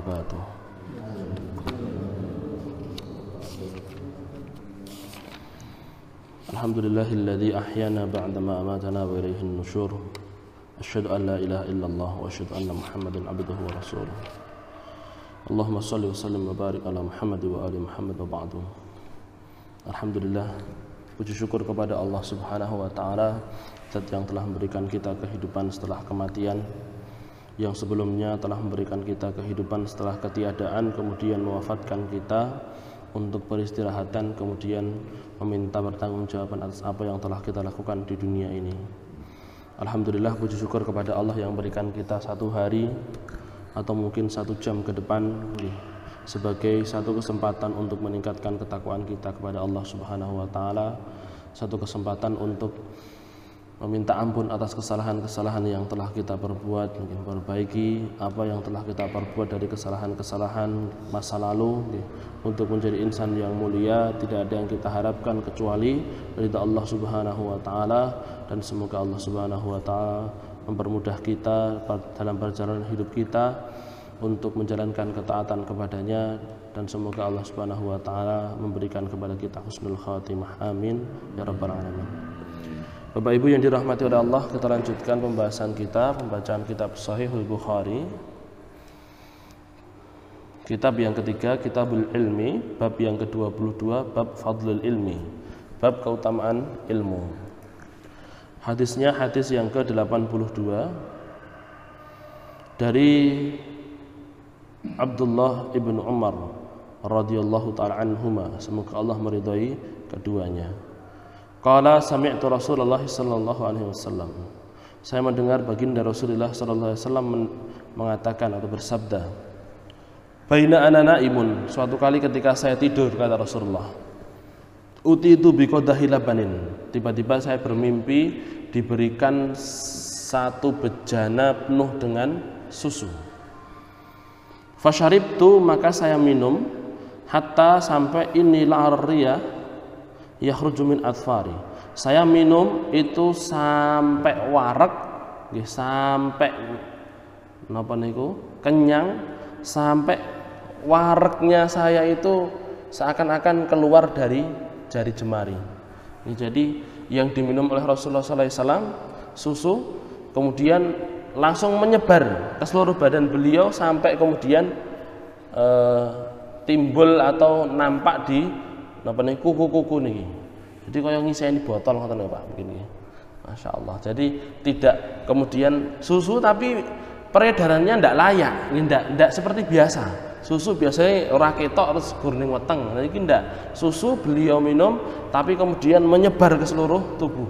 wabarakatuh. Alhamdulillahilladzi ahyana ba'dama amatana wa ilaihin nusyur. Asyhadu an la ilaha illallah wa asyhadu anna Muhammadan abduhu wa rasuluh. Allahumma shalli wa sallim wa barik ala Muhammad wa ali Muhammad wa ba'du. Alhamdulillah, puji syukur kepada Allah Subhanahu wa taala, zat yang telah memberikan kita kehidupan setelah kematian, yang sebelumnya telah memberikan kita kehidupan setelah ketiadaan, kemudian mewafatkan kita untuk peristirahatan, kemudian meminta pertanggungjawaban atas apa yang telah kita lakukan di dunia ini. Alhamdulillah, puji syukur kepada Allah yang memberikan kita satu hari atau mungkin 1 jam ke depan sebagai satu kesempatan untuk meningkatkan ketakwaan kita kepada Allah Subhanahu wa taala, satu kesempatan untuk meminta ampun atas kesalahan-kesalahan yang telah kita perbuat, mungkin perbaiki apa yang telah kita perbuat dari kesalahan-kesalahan masa lalu, untuk menjadi insan yang mulia. Tidak ada yang kita harapkan kecuali ridha Allah Subhanahu wa taala, dan semoga Allah Subhanahu wa taala mempermudah kita dalam perjalanan hidup kita untuk menjalankan ketaatan kepadanya, dan semoga Allah Subhanahu wa taala memberikan kepada kita husnul khatimah. Amin ya rabbal alamin. Bapak Ibu yang dirahmati oleh Allah, kita lanjutkan pembahasan kita, pembacaan kitab Sahihul Bukhari. Kitab yang ketiga, Kitabul Ilmi, bab yang ke-22, bab Fadlul Ilmi, bab keutamaan ilmu. Hadisnya hadis yang ke-82 dari Abdullah ibn Umar radhiyallahu ta'ala anhuma, semoga Allah meridhai keduanya. Qala sami'tu Rasulullah sallallahu alaihi wasallam. Saya mendengar baginda Rasulullah sallallahu alaihi wasallam mengatakan atau bersabda, baina ana naimun, suatu kali ketika saya tidur, kata Rasulullah, utitu biqadahi labanin, tiba-tiba saya bermimpi diberikan satu bejana penuh dengan susu. Fasyaribtu, maka saya minum, hatta sampai inilah riya yakhruju min atfari. Saya minum itu sampai warak, sampai napa niku kenyang, sampai waraknya saya itu seakan-akan keluar dari jari jemari. Jadi yang diminum oleh Rasulullah SAW susu, kemudian langsung menyebar ke seluruh badan beliau sampai kemudian timbul atau nampak di kuku-kuku nih. Jadi kaya ngiseni botol ngoten Pak begini. Masya Allah. Jadi tidak kemudian susu tapi peredarannya tidak layak, tidak seperti biasa. Susu biasanya ora ketok terus gurning weteng. Nah ini tidak. Susu beliau minum tapi kemudian menyebar ke seluruh tubuh.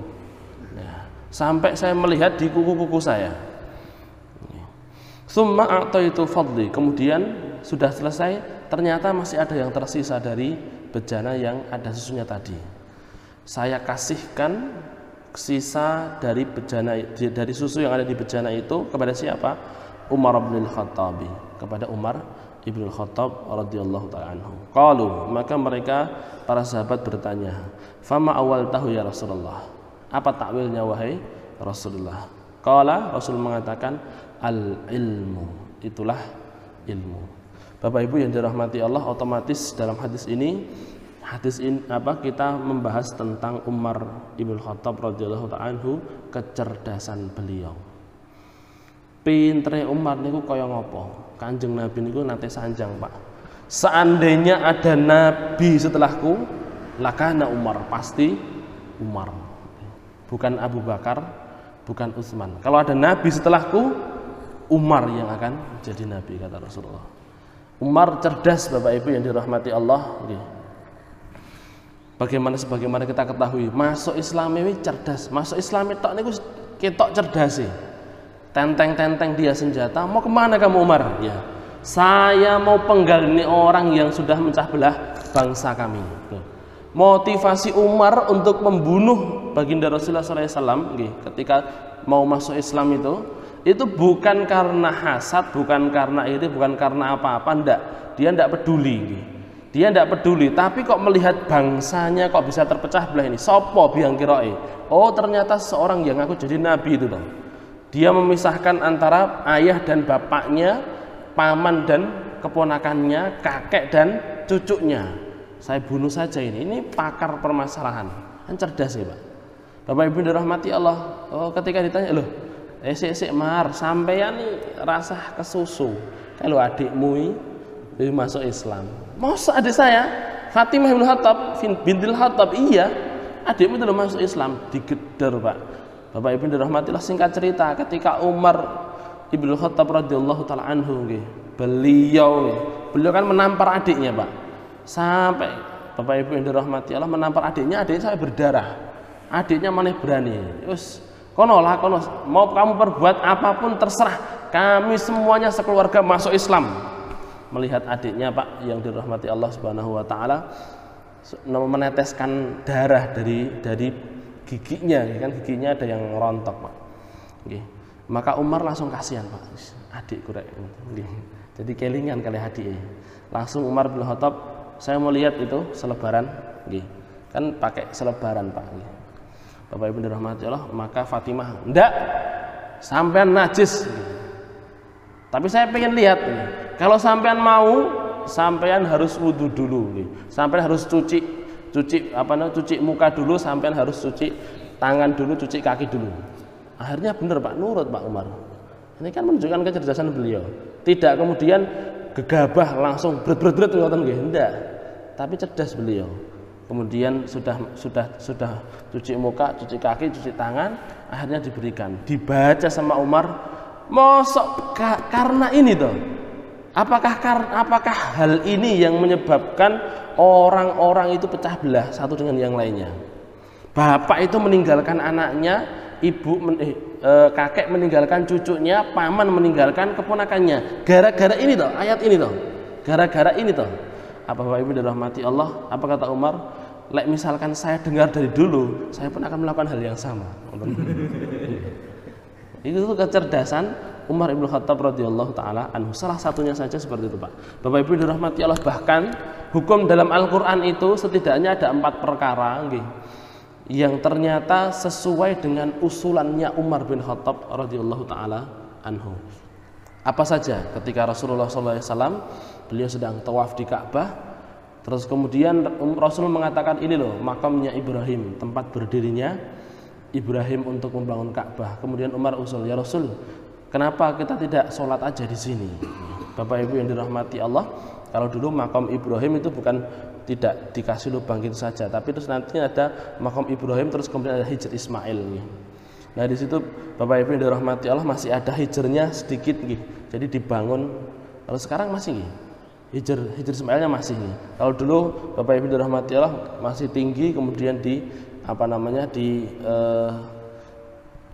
Nah, sampai saya melihat di kuku-kuku saya. Summa a'taitu fadli. Kemudian sudah selesai, ternyata masih ada yang tersisa dari bejana yang ada susunya tadi. Saya kasihkan sisa dari bejana, dari susu yang ada di bejana itu kepada siapa? Umar bin Khattab, kepada Umar ibn Khattab radhiyallahu ta'ala anhu. Qalu, maka mereka para sahabat bertanya, fama awal tahu ya Rasulullah, apa takwilnya wahai Rasulullah? Qala, Rasul mengatakan, al ilmu, itulah ilmu. Bapak Ibu yang dirahmati Allah, otomatis dalam hadis ini kita membahas tentang Umar ibn Khattab radhiyallahu ta'ala anhu, kecerdasan beliau. Pintere Umar niku kaya ngopo? Kanjeng Nabi niku nate sanjang, Pak. Seandainya ada nabi setelahku, lakana Umar, pasti Umar. Bukan Abu Bakar, bukan Utsman. Kalau ada nabi setelahku, Umar yang akan jadi nabi, kata Rasulullah. Umar cerdas, Bapak Ibu yang dirahmati Allah. Sebagaimana kita ketahui, masuk Islam ini cerdas. Masuk Islam itu niku ketok cerdas sih. Tenteng-tenteng dia senjata. Mau kemana kamu Umar? Ya, saya mau penggal ini orang yang sudah mencah belah bangsa kami. Motivasi Umar untuk membunuh baginda Rasulullah SAW ketika mau masuk Islam itu bukan karena hasad, bukan karena iri, bukan karena apa-apa, enggak. Dia enggak peduli. Dia enggak peduli, tapi kok melihat bangsanya kok bisa terpecah belah ini. Sopo biang kiroe. Oh, ternyata seorang yang aku jadi nabi itu dong. Dia memisahkan antara ayah dan bapaknya, paman dan keponakannya, kakek dan cucunya. Saya bunuh saja ini. Ini pakar permasalahan. Kan cerdas ya Pak. Bapak Ibu dirahmati Allah. Oh, ketika ditanya, loh, esek mar, sampeyan nih rasa kesusu. Kalau adikmu ini masuk Islam. Masa adik saya, Fatimah bin Khattab, bintil Khattab, iya, adikmu itu masuk Islam, digeder Pak. Bapak Ibu dirahmati Allah, singkat cerita, ketika Umar ibn Khattab radhiyallahu taala anhu, beliau kan menampar adiknya Pak. Sampai Bapak Ibu yang dirahmati Allah menampar adiknya saya berdarah. Adiknya mana berani? Us, kono lah, kono. Mau kamu perbuat apapun terserah. Kami semuanya sekeluarga masuk Islam. Melihat adiknya Pak yang dirahmati Allah Subhanahu wa taala meneteskan darah dari giginya, kan giginya ada yang rontok Pak. Maka Umar langsung kasihan Pak. Adikku rek. Jadi kelingan kali adiknya. Langsung Umar bin Khattab, saya mau lihat itu selebaran, kan pakai selebaran Pak. Bapak Ibu dirahmati Allah, maka Fatimah, enggak, sampean najis. Tapi saya pengen lihat, kalau sampean mau, sampean harus wudhu dulu, sampean harus cuci muka dulu, sampean harus cuci tangan dulu, cuci kaki dulu. Akhirnya benar Pak, nurut Pak Umar. Ini kan menunjukkan kecerdasan beliau. Tidak kemudian gegabah langsung bret ngoten nggih, enggak. Tapi cerdas beliau. Kemudian sudah cuci muka, cuci kaki, cuci tangan, akhirnya diberikan. Dibaca sama Umar, mosok karena ini toh. Apakah hal ini yang menyebabkan orang-orang itu pecah belah satu dengan yang lainnya? Bapak itu meninggalkan anaknya, kakek meninggalkan cucunya, paman meninggalkan keponakannya. Gara-gara ini toh, ayat ini toh. Gara-gara ini toh. Apa Bapak Ibu dirahmati Allah? Apa kata Umar? Lek misalkan saya dengar dari dulu, saya pun akan melakukan hal yang sama. Itu kecerdasan Umar ibn Khattab radhiyallahu taala anhu. Salah satunya saja seperti itu Pak. Bapak Ibu dirahmati Allah, bahkan hukum dalam Al-Qur'an itu setidaknya ada 4 perkara yang ternyata sesuai dengan usulannya Umar bin Khattab radhiyallahu taala anhu. Apa saja? Ketika Rasulullah SAW beliau sedang tawaf di Ka'bah, terus kemudian Rasul mengatakan ini loh makamnya Ibrahim, tempat berdirinya Ibrahim untuk membangun Ka'bah. Kemudian Umar usul, ya Rasul, kenapa kita tidak sholat aja di sini? Bapak Ibu yang dirahmati Allah, kalau dulu makam Ibrahim itu bukan tidak dikasih lubang gitu saja, tapi terus nanti ada makam Ibrahim, terus kemudian ada hijr Ismail. Nah di situ Bapak Ibu yang dirahmati Allah masih ada hijrnya sedikit, jadi dibangun. Kalau sekarang masih hijr Ismailnya masih. Kalau dulu Bapak Ibu dirahmati Allah masih tinggi, kemudian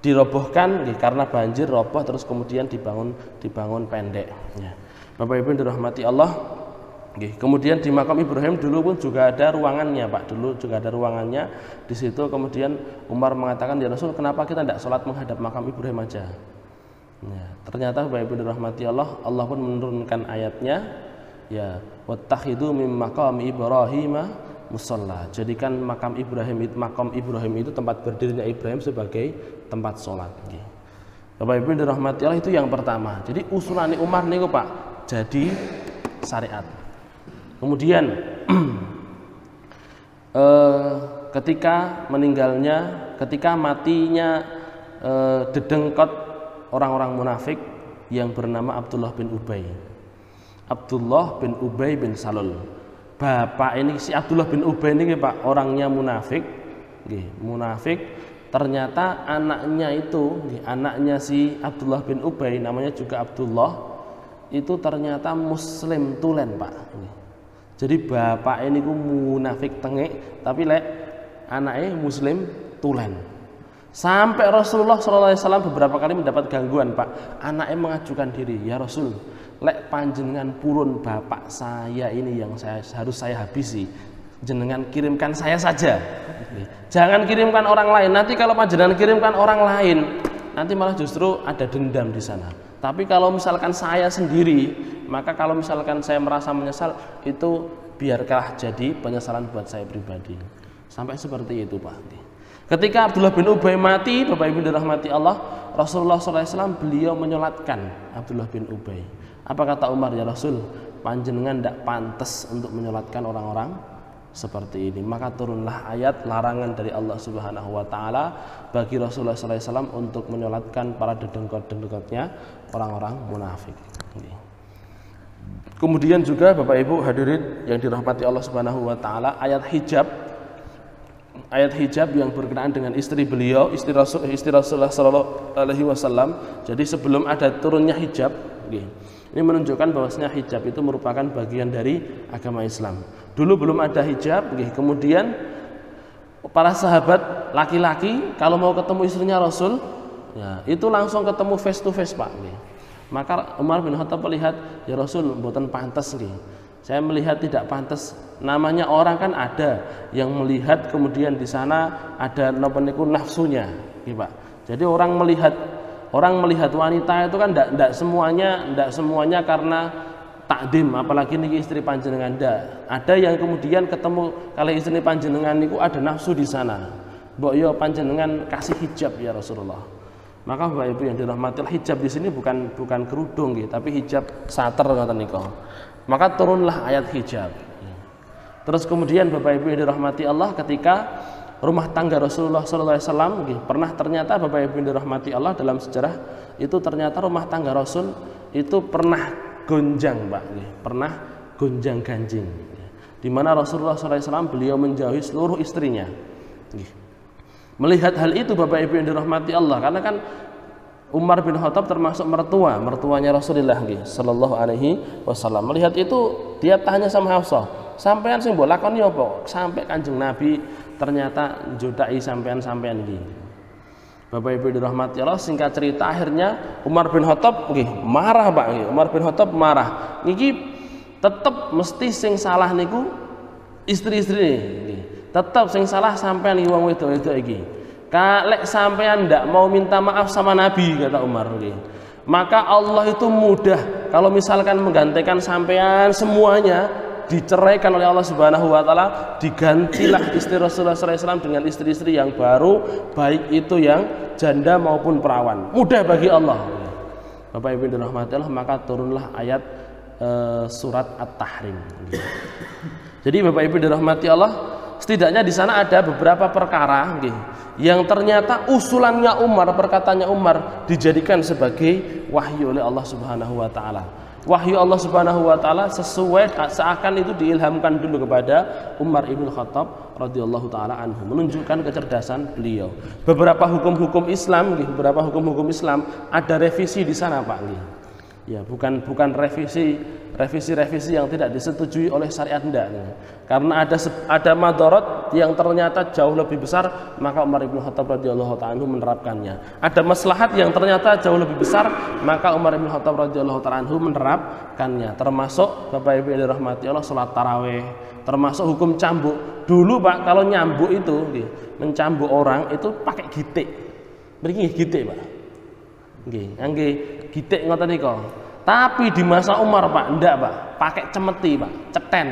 dirobohkan karena banjir, roboh, terus kemudian dibangun pendek. Bapak Ibu dirahmati Allah. Kemudian di makam Ibrahim dulu pun juga ada ruangannya Pak. Dulu juga ada ruangannya. Di situ kemudian Umar mengatakan, ya Rasul, kenapa kita tidak sholat menghadap makam Ibrahim aja? Ternyata Bapak Ibu dirahmati Allah, Allah pun menurunkan ayatnya, ya wattakhidu mim maqami Ibrahim musalla. Jadikan makam Ibrahim itu tempat berdirinya Ibrahim sebagai tempat sholat. Bapak Ibu dirahmati Allah, itu yang pertama. Jadi usulan Umar nih Pak, jadi syariat. Kemudian ketika matinya dedengkot orang-orang munafik yang bernama Abdullah bin Ubay bin Salul. Bapak ini si Abdullah bin Ubay ini Pak, orangnya munafik. Ternyata anaknya si Abdullah bin Ubay, namanya juga Abdullah, itu ternyata muslim tulen Pak. Jadi bapak ini ku munafik tengek, tapi anaknya muslim tulen. Sampai Rasulullah SAW beberapa kali mendapat gangguan Pak. Anaknya mengajukan diri, ya Rasul, panjenengan purun bapak saya ini yang harus saya habisi, jenengan kirimkan saya saja. Jangan kirimkan orang lain. Nanti kalau panjenengan kirimkan orang lain, nanti malah justru ada dendam di sana. Tapi kalau misalkan saya sendiri, maka kalau misalkan saya merasa menyesal, itu biarkah jadi penyesalan buat saya pribadi. Sampai seperti itu Pak. Ketika Abdullah bin Ubay mati, Bapak Ibu dirahmati Allah, Rasulullah SAW beliau menyolatkan Abdullah bin Ubay. Apa kata Umar, ya Rasul, panjenengan tidak pantas untuk menyolatkan orang-orang seperti ini. Maka turunlah ayat larangan dari Allah Subhanahu wa taala bagi Rasulullah SAW untuk menyolatkan para dedengkot-dedengkotnya orang-orang munafik. Kemudian juga Bapak Ibu hadirin yang dirahmati Allah Subhanahu wa taala, ayat hijab yang berkenaan dengan istri beliau, istri Rasulullah sallallahu alaihi wasallam. Jadi sebelum ada turunnya hijab, ini menunjukkan bahwasanya hijab itu merupakan bagian dari agama Islam. Dulu belum ada hijab, kemudian para sahabat laki-laki kalau mau ketemu istrinya Rasul, ya, itu langsung ketemu face to face, Pak. Maka Umar bin Khattab melihat, ya Rasul, mboten pantas nggih. Saya melihat tidak pantas. Namanya orang kan ada yang melihat, kemudian di sana ada napa niku nafsunya, nggih, Pak. Jadi orang melihat wanita itu kan tidak semuanya karena takdim, apalagi niki istri panjenengan ndak. Ada yang kemudian ketemu kali istri panjenengan niku ada nafsu di sana. Mbok yo panjenengan kasih hijab ya Rasulullah. Maka Bapak Ibu yang dirahmati, hijab di sini bukan kerudung gitu, tapi hijab sater kata niko. Maka turunlah ayat hijab. Terus kemudian Bapak Ibu yang dirahmati Allah, ketika rumah tangga Rasulullah SAW pernah ternyata Bapak Ibu yang dirahmati Allah, dalam sejarah itu ternyata rumah tangga Rasul itu pernah gonjang, Pak, pernah gonjang ganjing, di mana Rasulullah SAW beliau menjauhi seluruh istrinya. Melihat hal itu Bapak Ibu yang dirahmati Allah, karena kan Umar bin Khattab termasuk mertuanya Rasulullah sallallahu alaihi wasallam. Melihat itu dia tanya sama Hafsah, sampean sing mbok lakoni apa sampai Kanjeng Nabi ternyata njodai sampean iki. Bapak Ibu dirahmati Allah, singkat cerita akhirnya Umar bin Khattab marah, Pak. Umar bin Khattab marah. Niki tetep mesti sing salah niku istri-istri niki. Tetap sing salah sampean iki wong wedok-wedok iki. Kalek sampean ndak mau minta maaf sama Nabi, kata Umar nggih. Maka Allah itu mudah kalau misalkan menggantikan sampean semuanya diceraikan oleh Allah Subhanahu wa taala, digantilah istri Rasulullah SAW dengan istri-istri yang baru, baik itu yang janda maupun perawan. Mudah bagi Allah. Bapak Ibu dirahmati Allah, maka turunlah ayat surat At-Tahrim. Jadi Bapak Ibu dirahmati Allah, setidaknya di sana ada beberapa perkara yang ternyata usulannya Umar, perkataannya Umar dijadikan sebagai wahyu oleh Allah Subhanahu wa taala. Wahyu Allah Subhanahu wa taala sesuai seakan itu diilhamkan dulu kepada Umar ibn Khattab radhiyallahu taala anhu, menunjukkan kecerdasan beliau. Beberapa hukum-hukum Islam ada revisi di sana, Pak. Ya, bukan revisi yang tidak disetujui oleh syariat, enggak. Karena ada madharat yang ternyata jauh lebih besar, maka Umar bin Khattab radhiyallahu ta'ala anhu menerapkannya. Ada maslahat yang ternyata jauh lebih besar, maka Umar bin Khattab radhiyallahu ta'ala anhu menerapkannya. Termasuk Bapak Ibu yang dirahmati Allah, salat tarawih, termasuk hukum cambuk. Dulu, Pak, kalau nyambuk itu mencambuk orang itu pakai gitik. Mriki gitik, Pak. Nggih, gitik ngoten nika. Tapi di masa Umar, Pak, ndak, Pak, pakai cemeti, Pak, ceten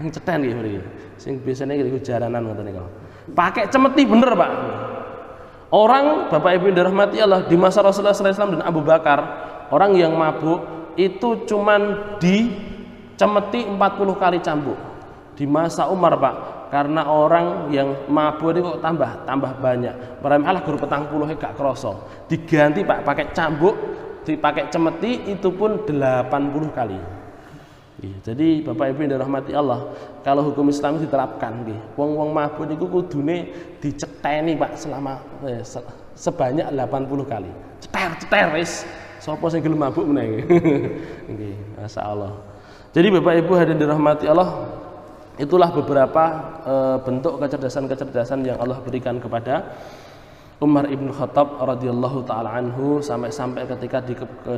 nggih mriki. Sing biasane iku jaranan ngoten nika. Pakai cemeti bener, Pak. Orang Bapak Ibu dirahmati Allah, di masa Rasulullah SAW dan Abu Bakar, orang yang mabuk itu cuman dicemeti 40 kali cambuk. Di masa Umar, Pak, karena orang yang mabuk itu kok tambah banyak. Barangkali guru 40 gak krasa. Diganti, Pak, pakai cambuk, dipakai cemeti itu pun 80 kali. Jadi Bapak Ibu yang dirahmati Allah, kalau hukum Islam diterapkan, wong-wong mabuk niku kudune diceteni, Pak, selama sebanyak 80 kali. Ceter wis. Sapa sing gelem mabuk meneh. Nggih, masyaallah. Jadi Bapak Ibu hadirin dirahmati Allah, itulah beberapa bentuk kecerdasan yang Allah berikan kepada Umar ibn Khattab radhiyallahu taala anhu, sampai ketika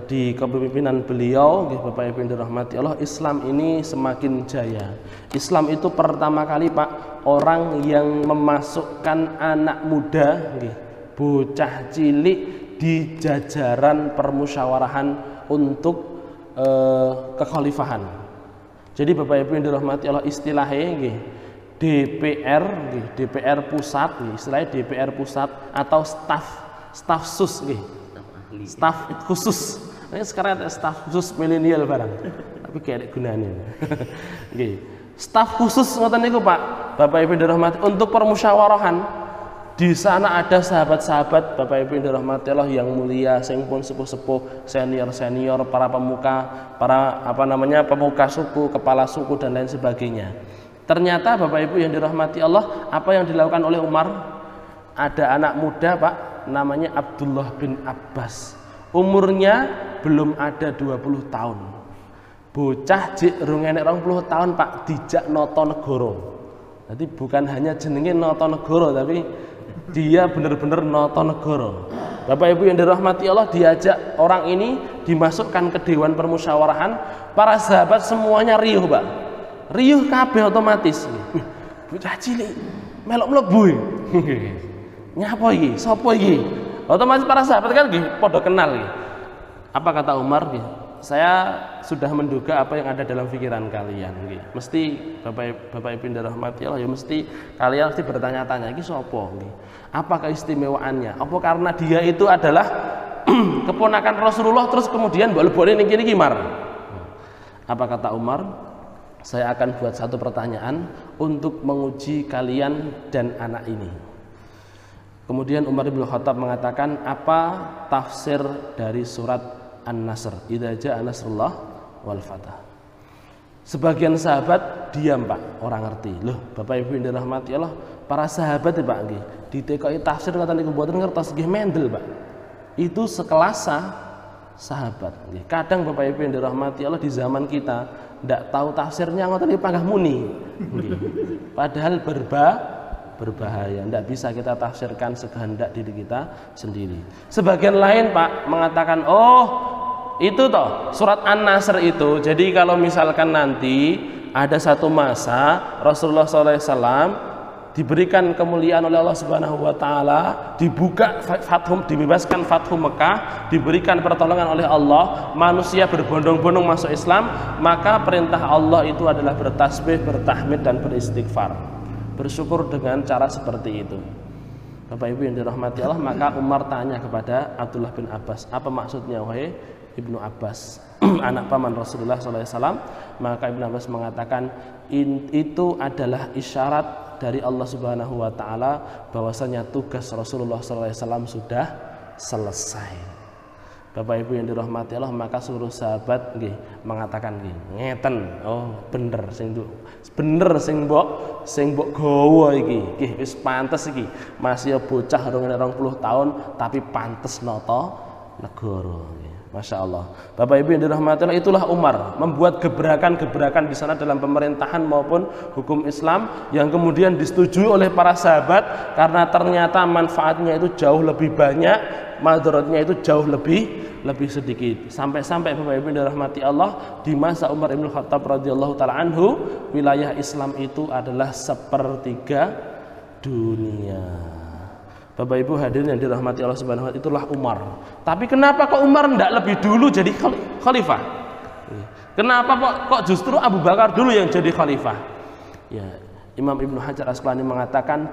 di kepemimpinan beliau, Bapak Ibu yang dirahmati Allah, Islam ini semakin jaya. Islam itu pertama kali, Pak, orang yang memasukkan anak muda, bocah cilik di jajaran permusyawarahan untuk kekhalifahan. Jadi Bapak Ibu yang dirahmati Allah, istilahnya DPR pusat, istilahnya DPR pusat atau staf sus, staf khusus. Ini sekarang ada staf khusus milenial barang. tapi kayak gunane. Nggih. Staf khusus ngoten niku Pak, Bapak Ibu dirahmati untuk permusyawarahan. Di sana ada sahabat-sahabat Bapak Ibu dirahmati Allah yang mulia, sing pun sepuh-sepuh, senior-senior, para pemuka, para pemuka suku, kepala suku dan lain sebagainya. Ternyata Bapak Ibu yang dirahmati Allah, apa yang dilakukan oleh Umar? Ada anak muda Pak, namanya Abdullah bin Abbas. Umurnya belum ada 20 tahun. Bocah jek rung enek 20 tahun Pak, dijak noto negara. Jadi bukan hanya jenenge noto negara, tapi dia benar-benar noto negara. Bapak Ibu yang dirahmati Allah, diajak orang ini dimasukkan ke dewan permusyawarahan. Para sahabat semuanya riuh Pak, riuh kabeh otomatis. Bocah cilik melok mlebu. Nyapa iki? Sapa iki? Otomatis para sahabat kan nggih padha kenal nggih. Apa kata Umar nggih? Saya sudah menduga apa yang ada dalam pikiran kalian nggih. Mesti Bapak Ibu dirahmati Allah ya mesti kalian mesti bertanya-tanya iki sapa nggih. Apa keistimewaannya? Apa karena dia itu adalah keponakan Rasulullah terus kemudian boleh-boleh ning kene iki Mar. Apa kata Umar? Saya akan buat satu pertanyaan untuk menguji kalian dan anak ini. Kemudian Umar bin Khattab mengatakan, apa tafsir dari surat An-Nasr? Idza jaa nasrullah wal fath. Sebagian sahabat diam Pak, orang ngerti. Loh, Bapak Ibu yang dirahmati Allah, para sahabat ya Pak nggih, ditekoki tafsir ngoten niku mboten ngertos nggih mendel Pak. Itu sekelas sahabat nggih. Kadang Bapak Ibu yang dirahmati Allah di zaman kita ndak tahu tafsirnya ngoten iki panggah muni. Nggih. Padahal berbahaya, tidak bisa kita tafsirkan sekehendak diri kita sendiri. Sebagian lain Pak mengatakan, oh itu toh surat An-Nasr itu, jadi kalau misalkan nanti ada satu masa Rasulullah SAW diberikan kemuliaan oleh Allah Subhanahu Wa Taala, dibuka dibebaskan Fathu Mekah, diberikan pertolongan oleh Allah, manusia berbondong-bondong masuk Islam, maka perintah Allah itu adalah bertasbih, bertahmid dan beristighfar, bersyukur dengan cara seperti itu. Bapak Ibu yang dirahmati Allah, maka Umar tanya kepada Abdullah bin Abbas, apa maksudnya wahai Ibnu Abbas, anak paman Rasulullah SAW? Maka Ibnu Abbas mengatakan, itu adalah isyarat dari Allah Subhanahu Wa Taala bahwasanya tugas Rasulullah SAW sudah selesai. Bapak Ibu yang dirahmati Allah, maka seluruh sahabat nggih mengatakan nggih, ngeten. Oh, bener sing mbok gawa iki. Nggih wis pantes iki. Masih bocah 20 tahun tapi pantes nata negara. Masya Allah. Bapak Ibu yang dirahmati Allah, itulah Umar membuat gebrakan-gebrakan di sana dalam pemerintahan maupun hukum Islam yang kemudian disetujui oleh para sahabat karena ternyata manfaatnya itu jauh lebih banyak, madaratnya itu jauh lebih sedikit. Sampai-sampai Bapak Ibu yang dirahmati Allah, di masa Umar bin Khattab radhiyallahu taala anhu, wilayah Islam itu adalah sepertiga dunia. Bapak Ibu hadirin yang dirahmati Allah Subhanahu wa taala, itulah Umar. Tapi kenapa kok Umar tidak lebih dulu jadi khalifah? Kenapa kok justru Abu Bakar dulu yang jadi khalifah? Ya, Imam Ibnu Hajar Asqalani mengatakan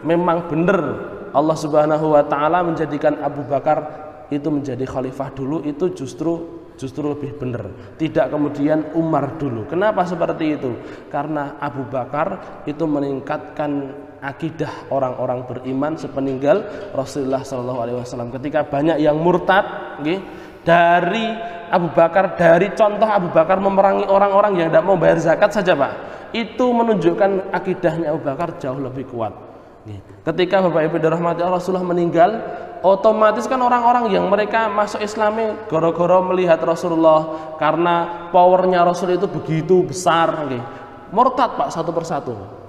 memang benar Allah Subhanahu wa taala menjadikan Abu Bakar itu menjadi khalifah dulu, itu justru lebih benar. Tidak kemudian Umar dulu. Kenapa seperti itu? Karena Abu Bakar itu meningkatkan akidah orang-orang beriman sepeninggal Rasulullah SAW. Ketika banyak yang murtad, dari Abu Bakar, dari contoh Abu Bakar memerangi orang-orang yang tidak mau bayar zakat saja Pak, itu menunjukkan akidahnya Abu Bakar jauh lebih kuat. Ketika Bapak Ibu dirahmati Allah, Rasulullah meninggal, otomatis kan orang-orang yang mereka masuk Islami gara-gara melihat Rasulullah, karena powernya Rasul itu begitu besar, murtad Pak satu persatu.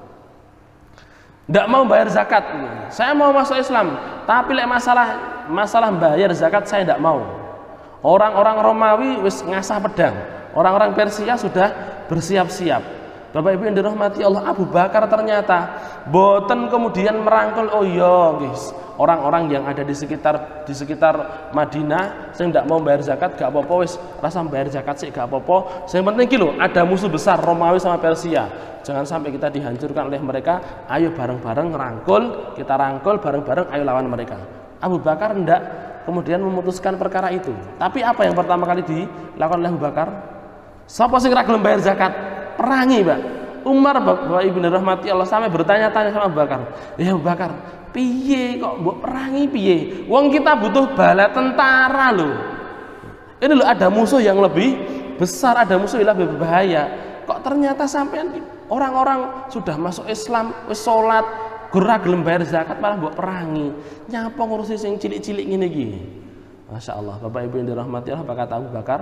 Tidak mau bayar zakat. Saya mau masuk Islam, tapi masalah bayar zakat saya tidak mau. Orang-orang Romawi wis ngasah pedang, orang-orang Persia sudah bersiap-siap. Bapak Ibu yang dirahmati Allah, Abu Bakar ternyata boten kemudian merangkul, oh iya guys, orang-orang yang ada di sekitar Madinah saya tidak mau bayar zakat, gak apa-apa wis, rasa bayar zakat sih gak apa-apa. Yang penting gitu, ada musuh besar Romawi sama Persia, jangan sampai kita dihancurkan oleh mereka. Ayo bareng-bareng kita rangkul bareng-bareng, ayo lawan mereka. Abu Bakar tidak kemudian memutuskan perkara itu. Tapi apa yang pertama kali dilakukan oleh Abu Bakar? Sapa sing ra gelem bayar zakat? Perangi, Pak. Umar Bapak Ibu dirahmati Allah sampai bertanya-tanya sama Abu Bakar. Ya Abu Bakar, piye kok mbok perangi piye? Wong kita butuh bala tentara loh. Ini loh ada musuh yang lebih besar, ada musuh yang lebih berbahaya. Kok ternyata sampean orang-orang sudah masuk Islam, wis salat, ora gelem bayar zakat malah mbok perangi. Nyapa ngurusi sing cilik-cilik ngene iki? Masya Allah, Bapak Ibu yang dirahmati Allah, apa kata Abu Bakar?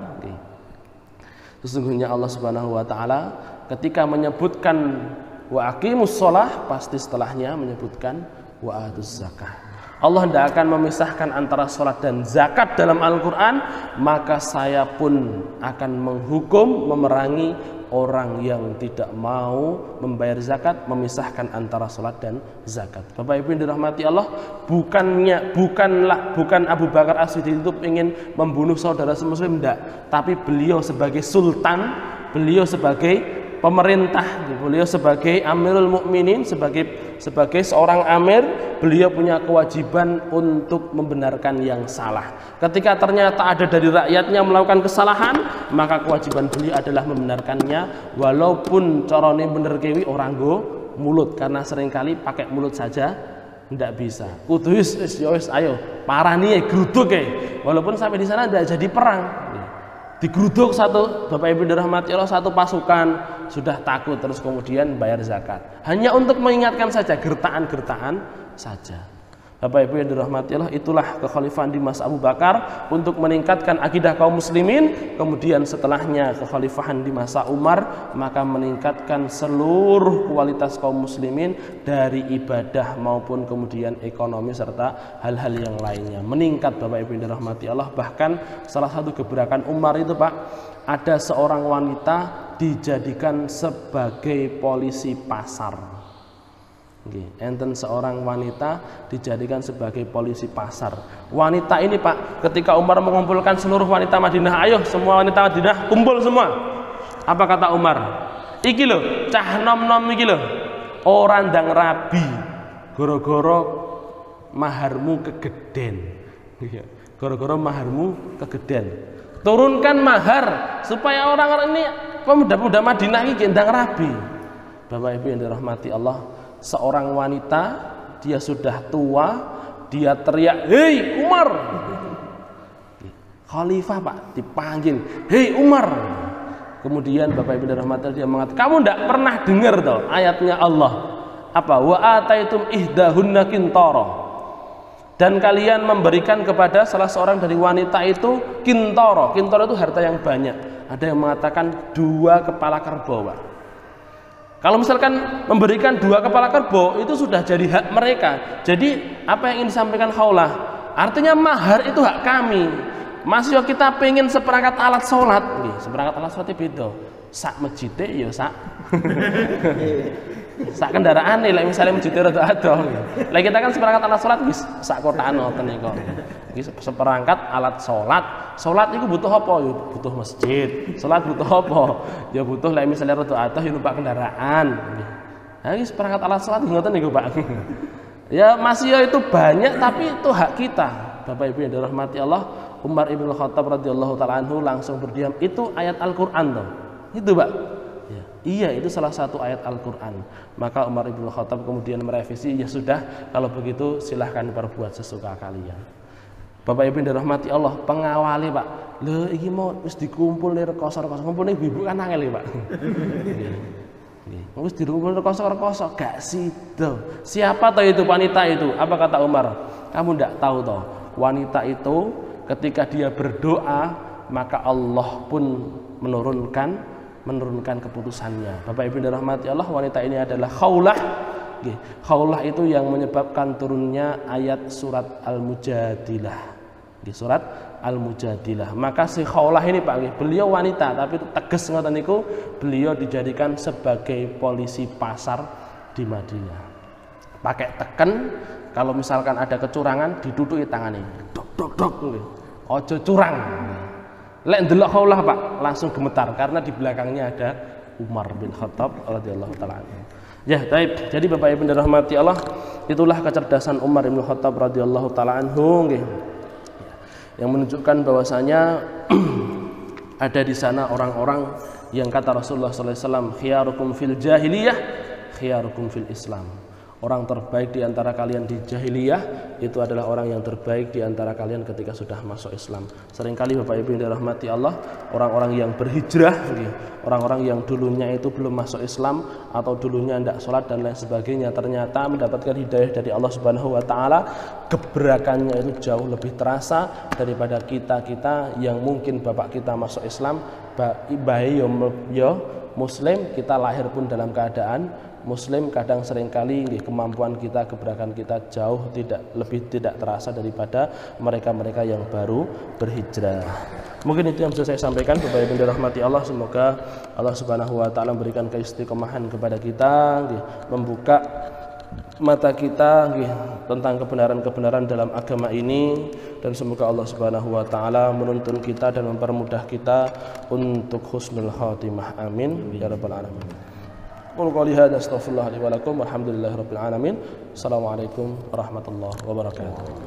Sesungguhnya Allah Subhanahu wa taala ketika menyebutkan wa aqimus shalah pasti setelahnya menyebutkan wa atuz zakah. Allah tidak akan memisahkan antara sholat dan zakat dalam Al-Quran, maka saya pun akan menghukum, memerangi orang yang tidak mau membayar zakat, memisahkan antara sholat dan zakat. Bapak Ibu yang dirahmati Allah, bukan Abu Bakar As-Siddiq itu ingin membunuh saudara semuslim, tidak, tapi beliau sebagai sultan, beliau sebagai pemerintah, beliau sebagai Amirul Mukminin, sebagai seorang amir, beliau punya kewajiban untuk membenarkan yang salah. Ketika ternyata ada dari rakyatnya melakukan kesalahan, maka kewajiban beliau adalah membenarkannya, walaupun corone bener kewi orang go mulut, karena seringkali pakai mulut saja tidak bisa. Kudu wis ayo parani gruduk walaupun sampai di sana tidak jadi perang. Digeruduk satu, Bapak Ibu dirahmati Allah, satu pasukan sudah takut, terus kemudian bayar zakat hanya untuk mengingatkan saja, gertaan-gertaan saja. Bapak Ibu yang dirahmati Allah, itulah kekhalifahan di masa Abu Bakar untuk meningkatkan akidah kaum muslimin. Kemudian setelahnya kekhalifahan di masa Umar, maka meningkatkan seluruh kualitas kaum muslimin dari ibadah maupun kemudian ekonomi serta hal-hal yang lainnya meningkat. Bapak Ibu yang dirahmati Allah, bahkan salah satu gebrakan Umar itu, Pak, ada seorang wanita dijadikan sebagai polisi pasar. Enten seorang wanita dijadikan sebagai polisi pasar. Wanita ini, Pak, ketika Umar mengumpulkan seluruh wanita Madinah, ayo semua wanita Madinah kumpul semua. Apa kata Umar? Iki lho, cah nom-nom iki lho, ora ndang rabi gara-gara maharmu kegeden. Gara-gara maharmu kegeden. Turunkan mahar supaya orang-orang ini pemuda-pemuda Madinah ini ndang rabi. Bapak Ibu yang dirahmati Allah, seorang wanita, dia sudah tua, dia teriak, "Hei Umar!" Khalifah, Pak, dipanggil, "Hei Umar!" Kemudian Bapak Ibu dirahmati, dia mengatakan, "Kamu tidak pernah dengar toh ayatnya Allah? Apa? Wa ataitum ihdahunna qintara." Dan kalian memberikan kepada salah seorang dari wanita itu qintara. Qintara itu harta yang banyak. Ada yang mengatakan 2 kepala kerbau, Pak. Kalau misalkan memberikan 2 kepala kerbau itu sudah jadi hak mereka. Jadi apa yang ingin disampaikan Khaulah? Artinya mahar itu hak kami. Masih kita pengen seperangkat alat sholat, seperangkat alat sholat itu beda. Sak masjidnya ya sak kendaraan nih, like misalnya masjidnya rada adoh. Lah kita kan seperangkat alat sholat sak kotaan ngoten niku. Seperangkat alat sholat. Sholat itu butuh apa? Ya butuh masjid. Sholat butuh apa? Ya butuh like misalnya rada adoh ya numpak kendaraan. Nah, ini seperangkat alat sholat ngoten niku, Pak. Ya masih itu banyak, tapi itu hak kita. Bapak Ibu yang dirahmati Allah, Umar ibn Khattab radhiyallahu taala anhu langsung berdiam. Itu ayat Al-Qur'an toh. Itu, Pak. Ya, iya, itu salah satu ayat Al-Qur'an. Maka Umar ibn Khattab kemudian merevisi, ya sudah, kalau begitu silahkan perbuat sesuka kalian. Bapak Ibu yang dirahmati Allah, pengawali, Pak. Lho iki mau wis dikumpul nih rekoso-rekoso. Ngumpul nih ibu kan angel, Pak. Wis dikumpul rekoso-rekoso, gak sido. Siapa tahu itu wanita itu? Apa kata Umar? Kamu ndak tahu toh, wanita itu ketika dia berdoa, maka Allah pun menurunkan keputusannya. Bapak Ibu dirahmati Allah, wanita ini adalah Khaulah. Khaulah itu yang menyebabkan turunnya ayat surat Al-Mujadilah. Surat Al-Mujadilah. Maka si Khaulah ini, Pak, beliau wanita tapi tegas ngoten niku, beliau dijadikan sebagai polisi pasar di Madinah. Pakai teken, kalau misalkan ada kecurangan ditutuki tangannya. Dok dok dok. Ojo curang. Lek ndelok Khaulah, Pak, langsung gemetar karena di belakangnya ada Umar bin Khattab radhiyallahu taala anhu. Ya, baik. Jadi Bapak Ibu dirahmati Allah, itulah kecerdasan Umar bin Khattab radhiyallahu taala anhu nggih. Yang menunjukkan bahwasanya Ada di sana orang-orang yang kata Rasulullah SAW, khiyarukum fil jahiliyah, khiyarukum fil Islam. Orang terbaik di antara kalian di jahiliyah itu adalah orang yang terbaik di antara kalian ketika sudah masuk Islam. Seringkali Bapak Ibu yang dirahmati Allah, orang-orang yang berhijrah, orang-orang yang dulunya itu belum masuk Islam atau dulunya tidak sholat dan lain sebagainya, ternyata mendapatkan hidayah dari Allah Subhanahu wa Ta'ala, gebrakannya itu jauh lebih terasa daripada kita yang mungkin bapak kita masuk Islam, bayi yo Muslim, kita lahir pun dalam keadaan Muslim, kadang seringkali kemampuan kita, gebrakan kita jauh lebih tidak terasa daripada mereka-mereka yang baru berhijrah. Mungkin itu yang bisa saya sampaikan Bapak Ibu dirahmati Allah. Semoga Allah Subhanahu wa Ta'ala memberikan keistiqomahan kepada kita, membuka mata kita tentang kebenaran-kebenaran dalam agama ini, dan semoga Allah Subhanahu wa Ta'ala menuntun kita dan mempermudah kita untuk husnul khatimah. Amin ya rabbal alamin. Qul qouli hadza astaghfirullah li wa lakum walhamdulillahirabbil alamin. Assalamualaikum warahmatullahi wabarakatuh.